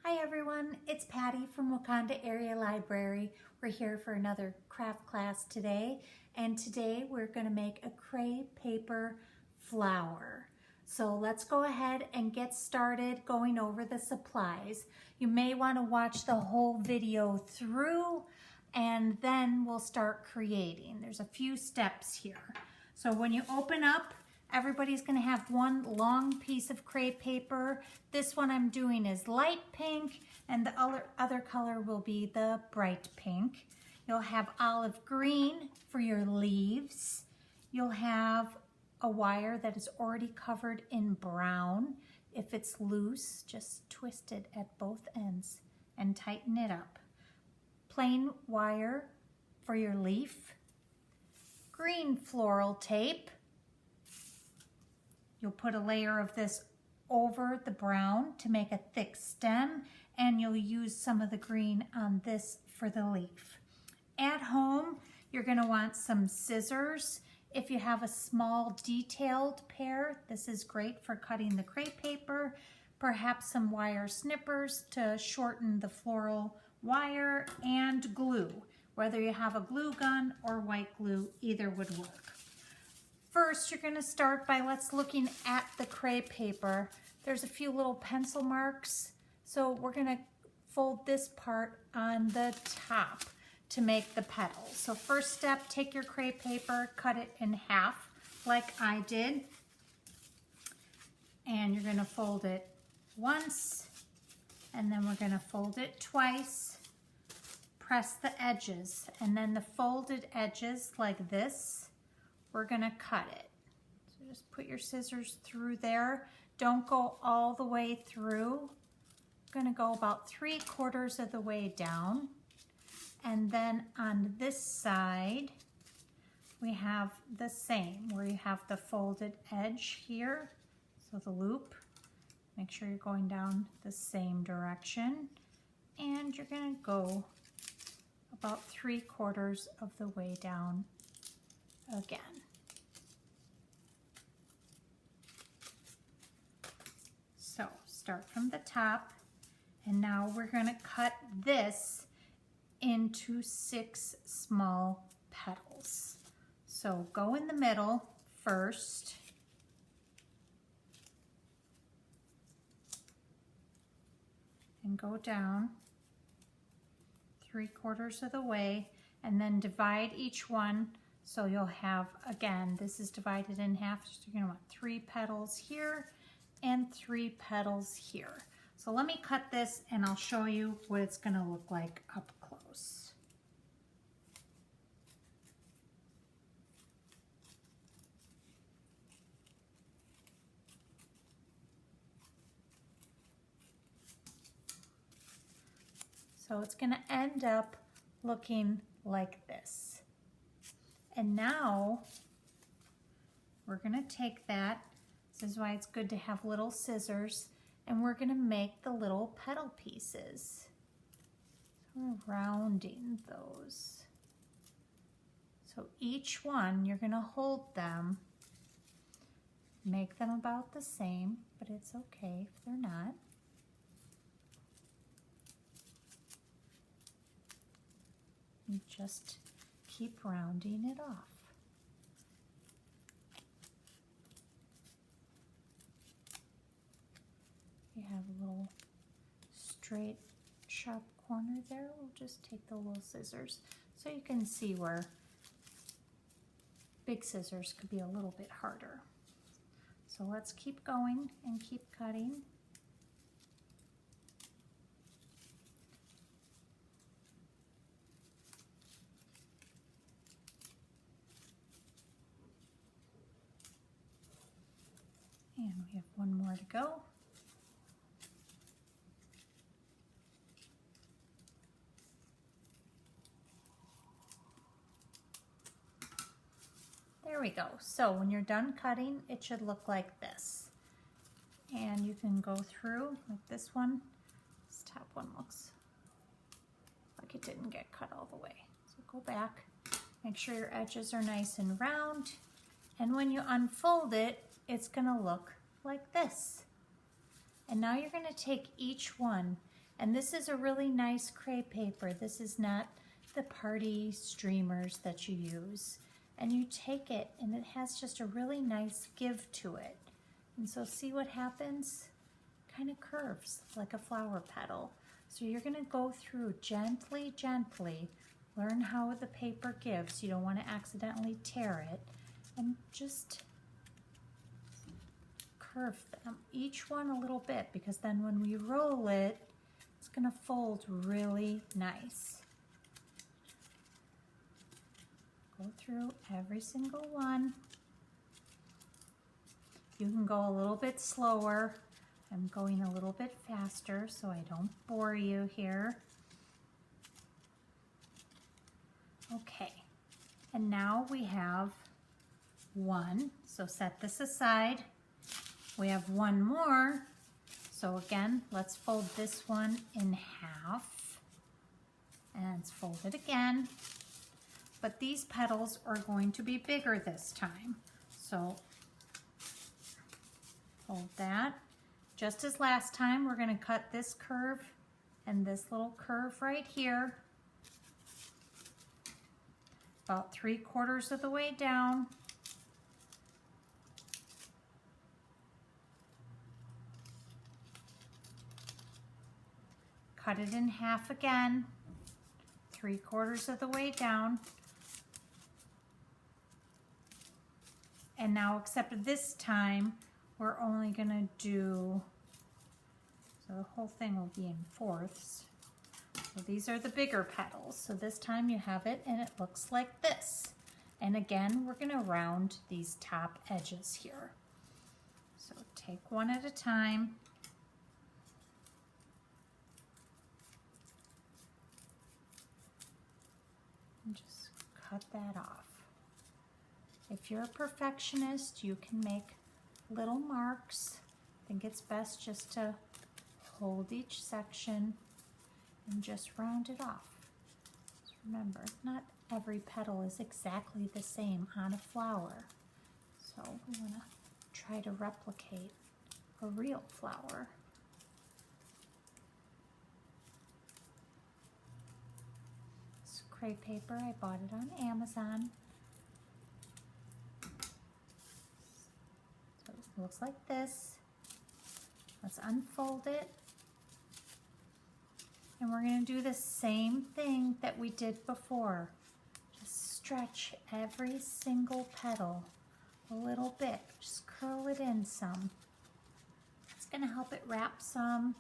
Hi everyone, it's Patty from Wakanda Area Library. We're here for another craft class today, and today we're going to make a crepe paper flower. So let's go ahead and get started going over the supplies. You may want to watch the whole video through and then we'll start creating. There's a few steps here. So when you open up, everybody's going to have one long piece of crepe paper. This one I'm doing is light pink, and the other color will be the bright pink. You'll have olive green for your leaves. You'll have a wire that is already covered in brown. If it's loose, just twist it at both ends and tighten it up. Plain wire for your leaf. Green floral tape. You'll put a layer of this over the brown to make a thick stem, and you'll use some of the green on this for the leaf. At home, you're going to want some scissors. If you have a small detailed pair, this is great for cutting the crepe paper. Perhaps some wire snippers to shorten the floral wire, and glue. Whether you have a glue gun or white glue, either would work. First, you're going to start by looking at the crepe paper. There's a few little pencil marks, so we're going to fold this part on the top to make the petals. So first step, take your crepe paper, cut it in half like I did, and you're going to fold it once, and then we're going to fold it twice. Press the edges, and then the folded edges like this, we're going to cut it. So just put your scissors through there. Don't go all the way through. I'm going to go about 3/4 of the way down. And then on this side, we have the same, where you have the folded edge here. So the loop, make sure you're going down the same direction. And you're going to go about 3/4 of the way down again. So start from the top, and now we're going to cut this into 6 small petals. So go in the middle first, and go down 3/4 of the way, and then divide each one. So you'll have, again, this is divided in half, so you're going to want 3 petals here and 3 petals here. So let me cut this and I'll show you what it's going to look like up close. So it's going to end up looking like this. And now we're going to take that, this is why it's good to have little scissors, and we're going to make the little petal pieces. So we're rounding those. So each one, you're going to hold them, make them about the same, but it's okay if they're not. And just keep rounding it off. You have a little straight, sharp corner there. We'll just take the little scissors so you can see where big scissors could be a little bit harder. So let's keep going and keep cutting. And we have one more to go. There we go. So when you're done cutting, it should look like this. And you can go through like this one. This top one looks like it didn't get cut all the way. So go back, make sure your edges are nice and round. And when you unfold it, it's going to look like this. And now you're going to take each one And this is a really nice crepe paper. This is not the party streamers that you use. And you take it and it has just a really nice give to it. And so see what happens? Kind of curves like a flower petal. So you're gonna go through gently, gently, learn how the paper gives. You don't want to accidentally tear it. And just curve them, each one a little bit, because then when we roll it, it's gonna fold really nice. Go through every single one. You can go a little bit slower. I'm going a little bit faster so I don't bore you here. Okay, and now we have one, so set this aside. We have one more, so again, let's fold this one in half, and let's fold it again. But these petals are going to be bigger this time, so hold that. Just as last time, we're going to cut this curve and this little curve right here, about 3/4 of the way down. Cut it in half again, 3/4 of the way down. And now, except this time, we're only gonna do, so the whole thing will be in 4ths. So these are the bigger petals. So this time you have it and it looks like this. And again, we're gonna round these top edges here. So take one at a time. And just cut that off. If you're a perfectionist, you can make little marks. I think it's best just to hold each section and just round it off. Just remember, not every petal is exactly the same on a flower. So we want to try to replicate a real flower. This crepe paper, I bought it on Amazon. So it looks like this. Let's unfold it. And we're going to do the same thing that we did before. Just stretch every single petal a little bit. Just curl it in some. It's going to help it wrap some.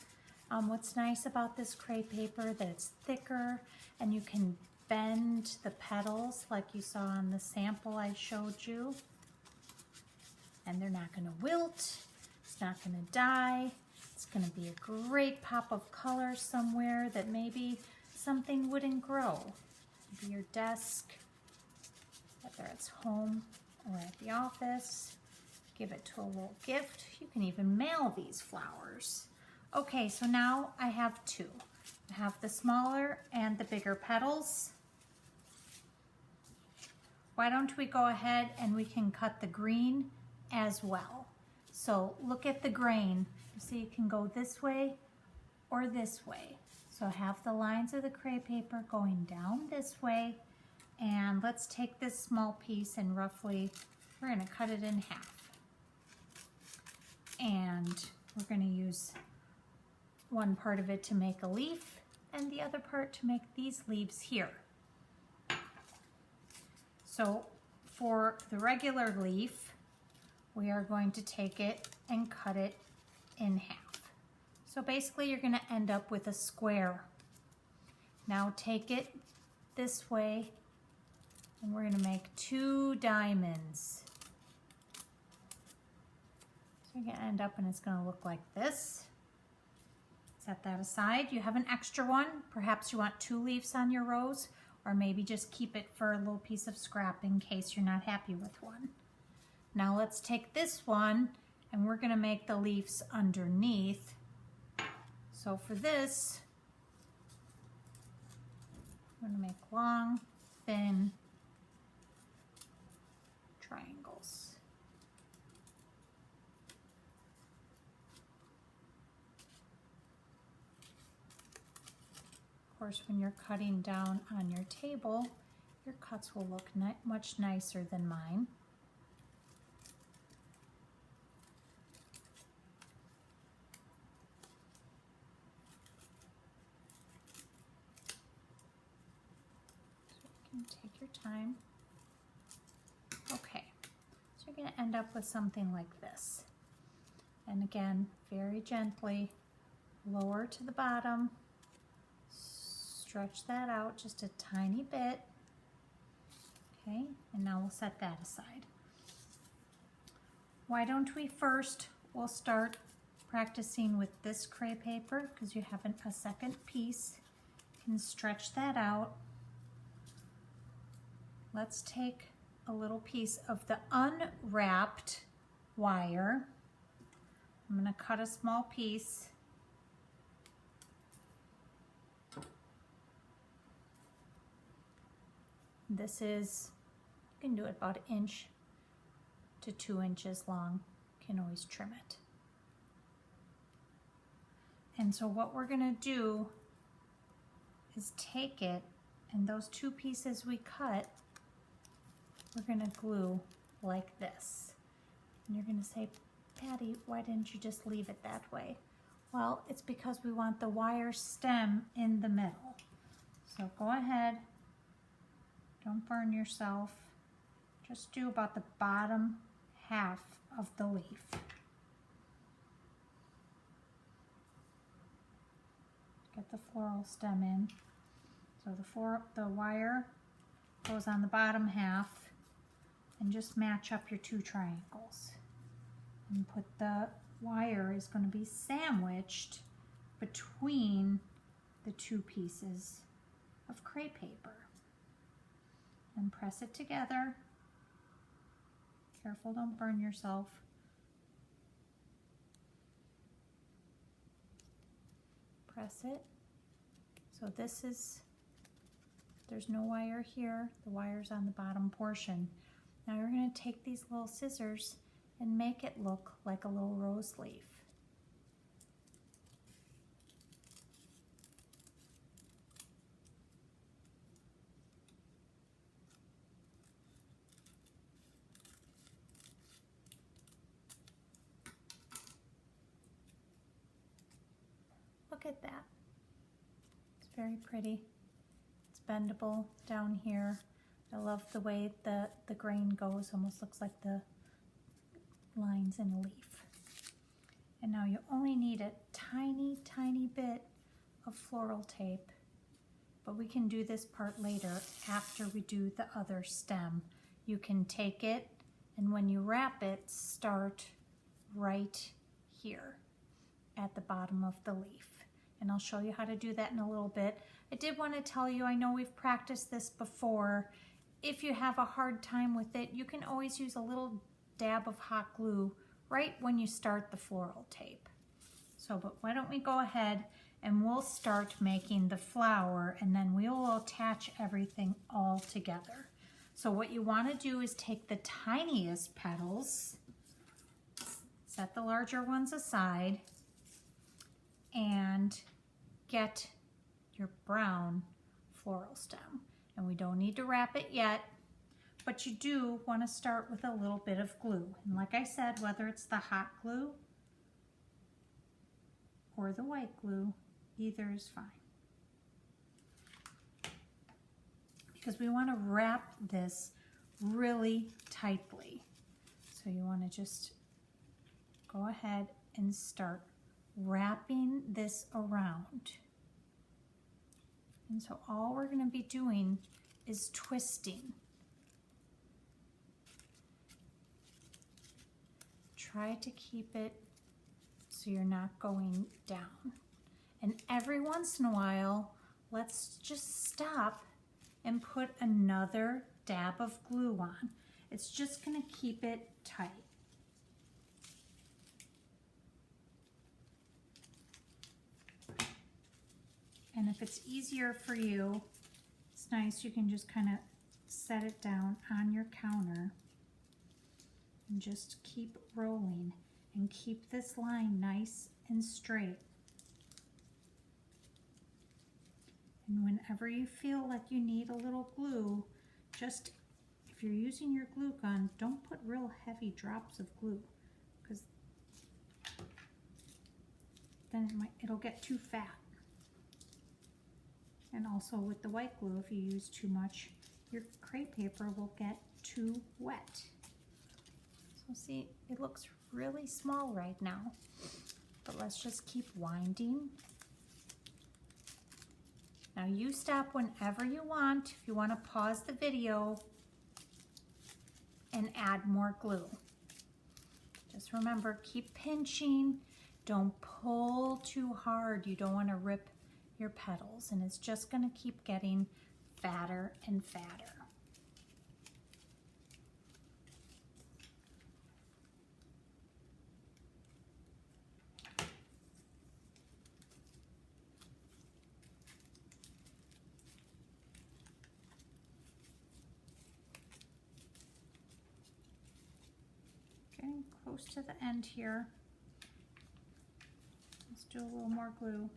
What's nice about this crepe paper, that it's thicker and you can bend the petals like you saw on the sample I showed you. And they're not going to wilt. It's not going to die. It's going to be a great pop of color somewhere that maybe something wouldn't grow. Maybe your desk, whether it's home or at the office. Give it to a little gift. You can even mail these flowers. Okay, so now I have two. I have the smaller and the bigger petals. Why don't we go ahead and we can cut the green as well. So look at the grain. You see it can go this way or this way. So have the lines of the crepe paper going down this way. And let's take this small piece and roughly, we're going to cut it in half. And we're going to use one part of it to make a leaf and the other part to make these leaves here. So for the regular leaf, we are going to take it and cut it in half. So basically you're going to end up with a square. Now take it this way and we're going to make 2 diamonds. So you're going to end up and it's going to look like this. Set that aside. You have an extra one. Perhaps you want 2 leaves on your rose, or maybe just keep it for a little piece of scrap in case you're not happy with one. Now let's take this one and we're going to make the leaves underneath. So for this, I'm going to make long, thin triangles. Of course, when you're cutting down on your table, your cuts will look much nicer than mine. So you can take your time. Okay, so you're going to end up with something like this. And again, very gently, lower to the bottom, stretch that out just a tiny bit. Okay, and now we'll set that aside. Why don't we first, we'll start practicing with this crepe paper because you have a second piece. You can stretch that out. Let's take a little piece of the unwrapped wire. I'm going to cut a small piece. This is, you can do it about 1 inch to 2 inches long. You can always trim it. And so what we're going to do is take it, and those 2 pieces we cut, we're going to glue like this. And you're going to say, Patty, why didn't you just leave it that way? Well, it's because we want the wire stem in the middle. So go ahead, don't burn yourself. Just do about the bottom half of the leaf. Get the floral stem in. So the wire goes on the bottom half, and just match up your 2 triangles. And put the wire is going to be sandwiched between the 2 pieces of crepe paper. And press it together. Careful, don't burn yourself. Press it. So this is, there's no wire here. The wire's on the bottom portion. Now you're going to take these little scissors and make it look like a little rose leaf. Look at that. It's very pretty. It's bendable down here. I love the way the grain goes. Almost looks like the lines in a leaf. And now you only need a tiny, tiny bit of floral tape. But we can do this part later after we do the other stem. You can take it, and when you wrap it, start right here at the bottom of the leaf. And I'll show you how to do that in a little bit. I did want to tell you, I know we've practiced this before. If you have a hard time with it, you can always use a little dab of hot glue right when you start the floral tape. So, but why don't we go ahead and we'll start making the flower, and then we will attach everything all together. So what you want to do is take the tiniest petals, set the larger ones aside, and get your brown floral stem. And we don't need to wrap it yet, but you do want to start with a little bit of glue. And like I said, whether it's the hot glue or the white glue, either is fine. Because we want to wrap this really tightly. So you want to just go ahead and start wrapping this around. And so all we're going to be doing is twisting. Try to keep it so you're not going down. And every once in a while, let's just stop and put another dab of glue on. It's just going to keep it tight. And if it's easier for you, it's nice, you can just kind of set it down on your counter and just keep rolling and keep this line nice and straight. And whenever you feel like you need a little glue, just if you're using your glue gun, don't put real heavy drops of glue, because then it'll get too fat. And also with the white glue, if you use too much, your crepe paper will get too wet. So see, it looks really small right now, but let's just keep winding. Now you stop whenever you want. If you want to pause the video and add more glue. Just remember, keep pinching. Don't pull too hard. You don't want to rip your petals, and it's just going to keep getting fatter and fatter. Getting close to the end here. Let's do a little more glue.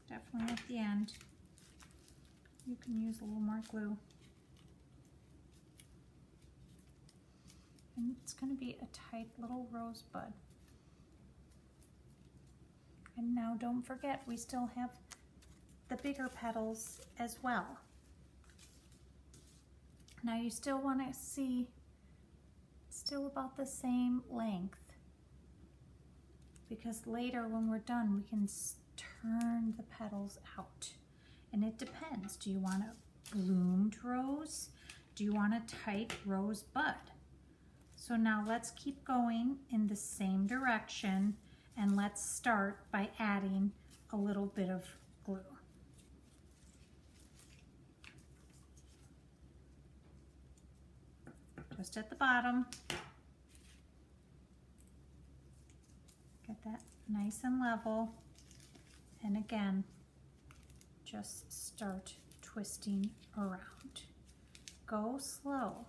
Definitely at the end, you can use a little more glue. And it's going to be a tight little rosebud. And now don't forget, we still have the bigger petals as well. Now you still want to see still about the same length, because later when we're done we can turn the petals out. And it depends. Do you want a bloomed rose? Do you want a tight rose bud? So now let's keep going in the same direction, and let's start by adding a little bit of glue. Just at the bottom. Get that nice and level. And again, just start twisting around. Go slow.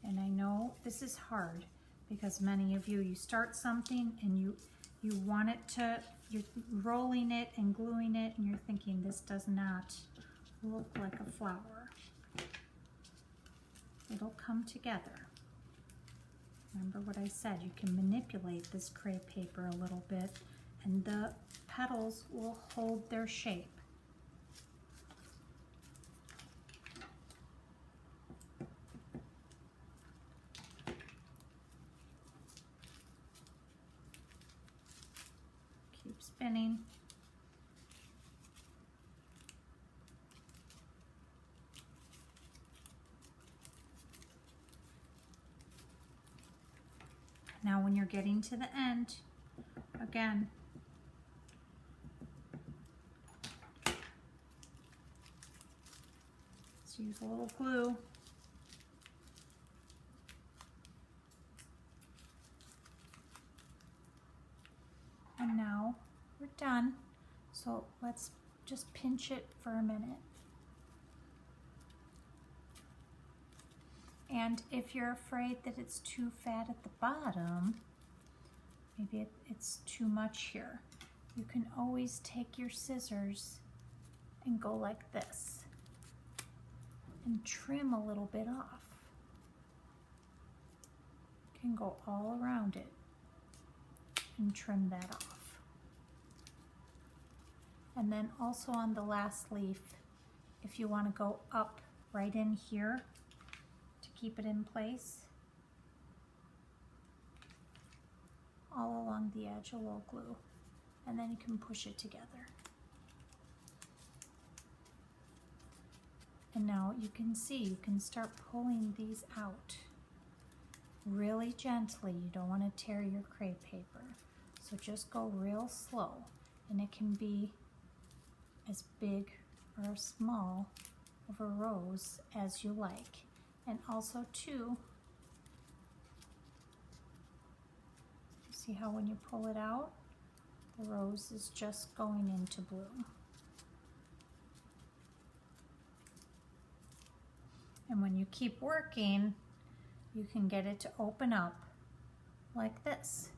And I know this is hard, because many of you start something and you want it to, you're rolling it and gluing it and you're thinking this does not look like a flower. It'll come together. Remember what I said, you can manipulate this crepe paper a little bit and the petals will hold their shape. Keep spinning. Now when you're getting to the end, again, let's use a little glue. And now we're done. So let's just pinch it for a minute. And if you're afraid that it's too fat at the bottom, maybe it's too much here, you can always take your scissors and go like this and trim a little bit off. You can go all around it and trim that off. And then also on the last leaf, if you want to go up right in here, keep it in place, all along the edge a little glue, and then you can push it together. And now you can see, you can start pulling these out really gently. You don't want to tear your crepe paper, so just go real slow, and it can be as big or small of a rose as you like. And also too, see how when you pull it out, the rose is just going into bloom. And when you keep working, you can get it to open up like this.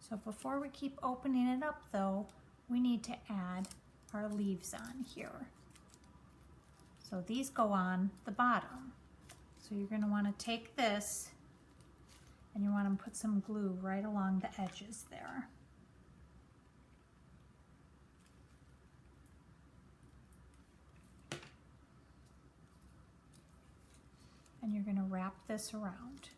So before we keep opening it up though, we need to add our leaves on here. So these go on the bottom. So you're going to want to take this and you want to put some glue right along the edges there. And you're going to wrap this around.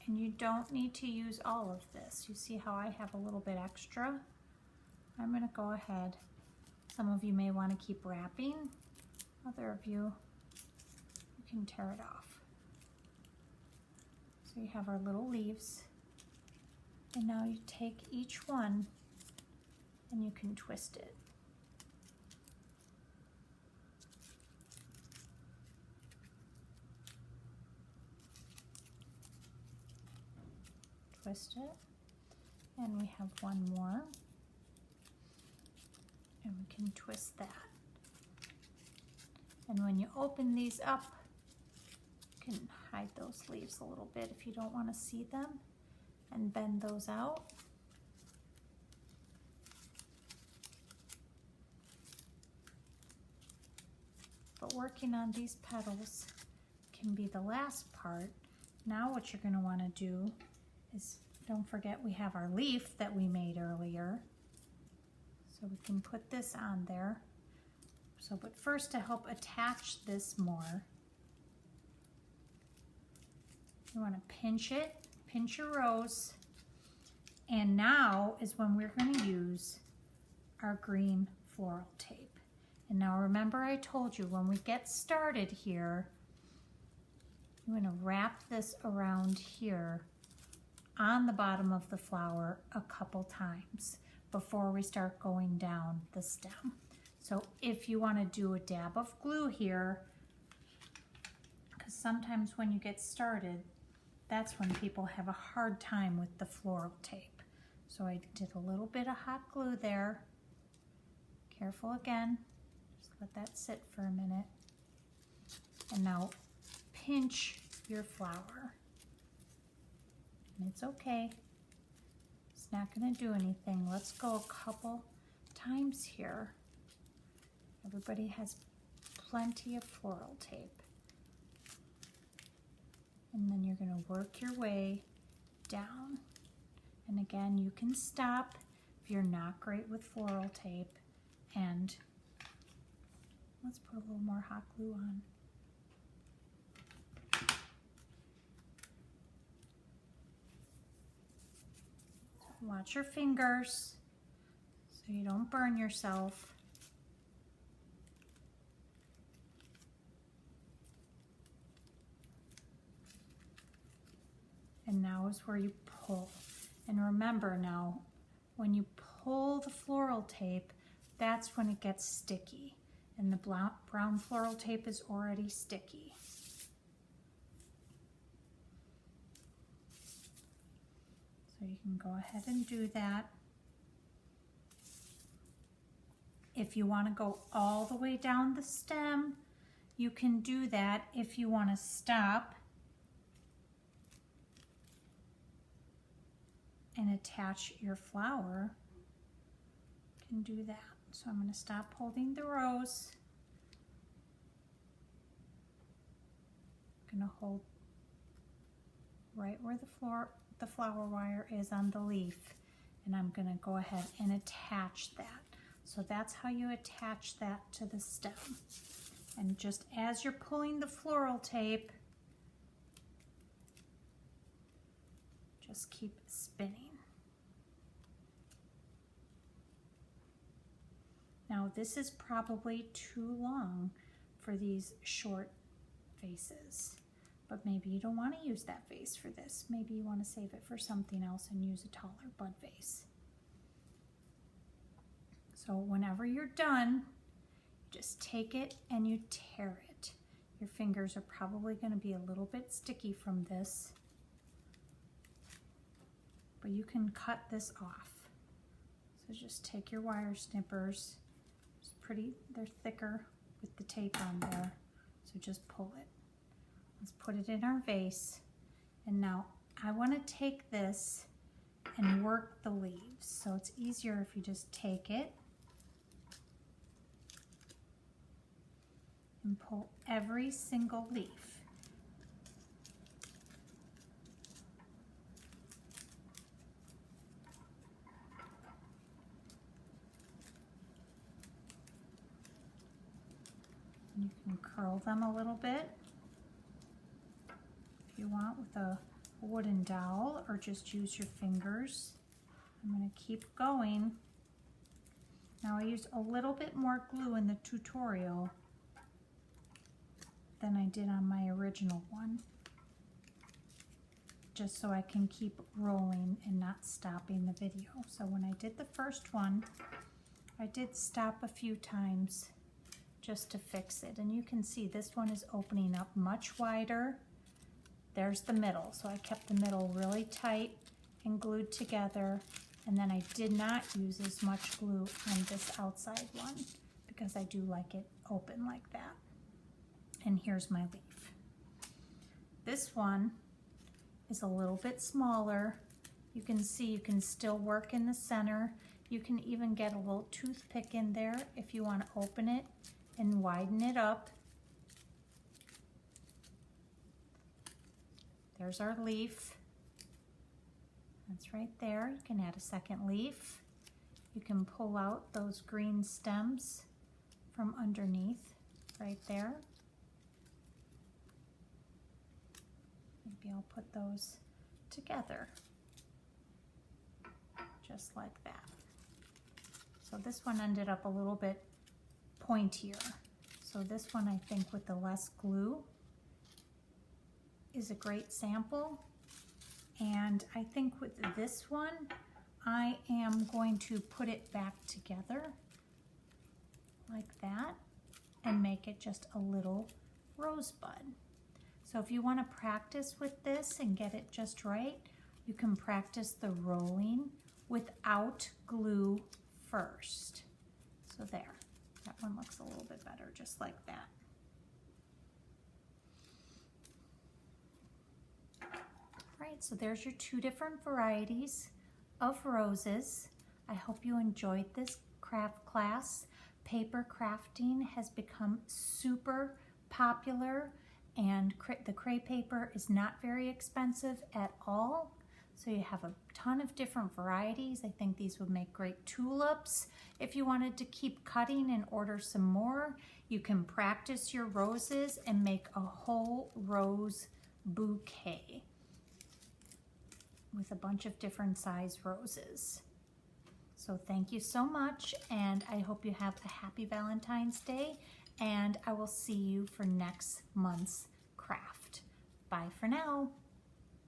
And you don't need to use all of this. You see how I have a little bit extra? I'm going to go ahead. Some of you may want to keep wrapping. Other of you can tear it off. So you have our little leaves. And now you take each one and you can twist it. Twist it, and we have one more, and we can twist that. And when you open these up, you can hide those leaves a little bit if you don't want to see them, and bend those out. But working on these petals can be the last part. Now what you're going to want to do is, don't forget we have our leaf that we made earlier. So we can put this on there. So, but first, to help attach this more, you want to pinch it, pinch your rose, and now is when we're going to use our green floral tape. And now remember I told you when we get started here, you're going to wrap this around here on the bottom of the flower a couple times before we start going down the stem. So if you want to do a dab of glue here, because sometimes when you get started, that's when people have a hard time with the floral tape. So I did a little bit of hot glue there. Careful again, just let that sit for a minute. And now pinch your flower. And it's okay. It's not going to do anything. Let's go a couple times here. Everybody has plenty of floral tape. And then you're going to work your way down. And again, you can stop if you're not great with floral tape. And let's put a little more hot glue on. Watch your fingers so you don't burn yourself. And now is where you pull. And remember now, when you pull the floral tape, that's when it gets sticky. And the brown floral tape is already sticky. So you can go ahead and do that. If you want to go all the way down the stem, you can do that. If you want to stop and attach your flower, you can do that. So I'm going to stop holding the rose. I'm going to hold right where the flower wire is on the leaf, and I'm going to go ahead and attach that. So that's how you attach that to the stem. And just as you're pulling the floral tape, just keep spinning. Now this is probably too long for these short vases, but maybe you don't want to use that vase for this. Maybe you want to save it for something else and use a taller bud vase. So whenever you're done, just take it and you tear it. Your fingers are probably going to be a little bit sticky from this. but you can cut this off. So just take your wire snippers. It's they're thicker with the tape on there. So just pull it. Let's put it in our vase. And now I want to take this and work the leaves. So it's easier if you just take it and pull every single leaf. You can curl them a little bit if you want with a wooden dowel, or just use your fingers. I'm going to keep going. Now I used a little bit more glue in the tutorial than I did on my original one, just so I can keep rolling and not stopping the video. So when I did the first one, I did stop a few times just to fix it. And you can see this one is opening up much wider. There's the middle. So I kept the middle really tight and glued together. And then I did not use as much glue on this outside one because I do like it open like that. And here's my leaf. This one is a little bit smaller. You can see you can still work in the center. You can even get a little toothpick in there if you want to open it and widen it up. There's our leaf. That's right there. You can add a second leaf. You can pull out those green stems from underneath right there. Maybe I'll put those together just like that. So this one ended up a little bit pointier. So this one, I think, with the less glue is a great sample. And I think with this one, I am going to put it back together like that and make it just a little rosebud. So if you want to practice with this and get it just right, you can practice the rolling without glue first. So there. That one looks a little bit better, just like that. Right, so there's your two different varieties of roses. I hope you enjoyed this craft class. Paper crafting has become super popular, and the crepe paper is not very expensive at all. So you have a ton of different varieties. I think these would make great tulips. If you wanted to keep cutting and order some more, you can practice your roses and make a whole rose bouquet with a bunch of different size roses. So thank you so much, and I hope you have a happy Valentine's Day, and I will see you for next month's craft. Bye for now.